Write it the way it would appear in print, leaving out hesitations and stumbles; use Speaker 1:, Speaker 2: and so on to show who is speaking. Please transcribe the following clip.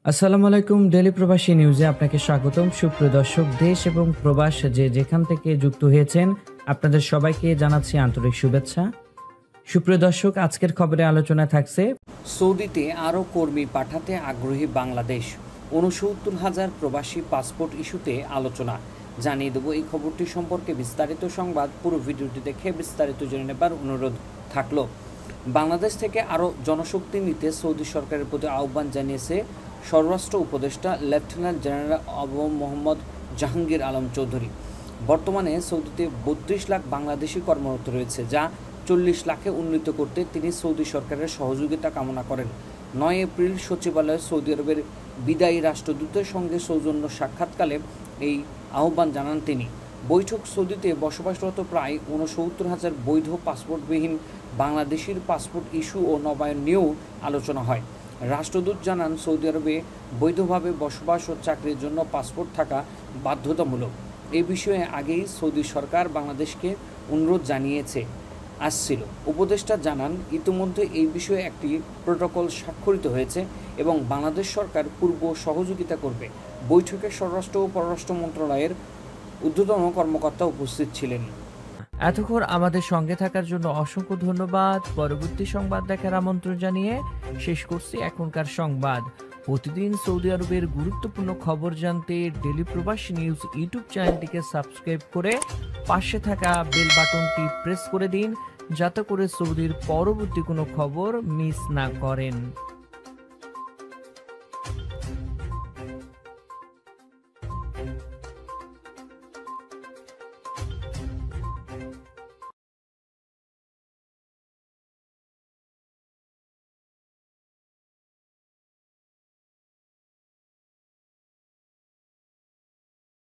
Speaker 1: আসসালামু আলাইকুম। ডেইলি প্রবাসী নিউজে আপনাকে স্বাগতম। সুপ্রিয় দর্শক, দেশ এবং প্রবাস যেখান থেকে যুক্ত হয়েছেন আপনাদের সবাইকে জানাচ্ছি আন্তরিক শুভেচ্ছা। সুপ্রিয় দর্শক, আজকের খবরে আলোচনায় থাকছে
Speaker 2: সৌদিতে আরও কর্মী পাঠাতে আগ্রহী বাংলাদেশ, ৬৯,০০০ প্রবাসী পাসপোর্ট ইস্যুতে আলোচনা। জানিয়ে দেব এই খবরটি সম্পর্কে বিস্তারিত সংবাদ। পুরো ভিডিওটি দেখে বিস্তারিত জেনে নেবার অনুরোধ থাকলো। বাংলাদেশ থেকে আরও জনশক্তি নিতে সৌদি সরকারের প্রতি আহ্বান জানিয়েছে স্বরাষ্ট্র উপদেষ্টা লেফটেন্যান্ট জেনারেল আবু মোহাম্মদ জাহাঙ্গীর আলম চৌধুরী। বর্তমানে সৌদিতে ৩২ লাখ বাংলাদেশি কর্মরত রয়েছে, যা ৪০ লাখে উন্নীত করতে তিনি সৌদি সরকারের সহযোগিতা কামনা করেন। ৯ এপ্রিল সচিবালয়ে সৌদি আরবের বিদায়ী রাষ্ট্রদূতের সঙ্গে সৌজন্য সাক্ষাৎকালে এই আহ্বান জানান তিনি। বৈঠক সৌদিতে বসবাসরত প্রায় ৬৯,০০০ বৈধ পাসপোর্টবিহীন বাংলাদেশির পাসপোর্ট ইস্যু ও নবায়ন নিয়েও আলোচনা হয়। রাষ্ট্রদূত জানান, সৌদি আরবে বৈধভাবে বসবাস ও চাকরির জন্য পাসপোর্ট থাকা বাধ্যতামূলক। এই বিষয়ে আগেই সৌদি সরকার বাংলাদেশকে অনুরোধ জানিয়েছে আসছিল। উপদেষ্টা জানান, ইতিমধ্যে এই বিষয়ে একটি প্রোটোকল স্বাক্ষরিত হয়েছে এবং বাংলাদেশ সরকার পূর্ব সহযোগিতা করবে। বৈঠকে স্বরাষ্ট্র ও পররাষ্ট্র মন্ত্রণালয়ের ঊর্ধ্বতন কর্মকর্তা উপস্থিত ছিলেন।
Speaker 1: এতক্ষণ আমাদের সঙ্গে থাকার জন্য অসংখ্য ধন্যবাদ। পরবর্তী সংবাদ দেখার আমন্ত্রণ জানিয়ে শেষ করছি এখনকার সংবাদ। প্রতিদিন সৌদি আরবের গুরুত্বপূর্ণ খবর জানতে ডেইলি প্রবাসী নিউজ ইউটিউব চ্যানেলটিকে সাবস্ক্রাইব করে পাশে থাকা বেল বাটনটি প্রেস করে দিন, যাতে করে সৌদির পরবর্তী কোনো খবর মিস না করেন।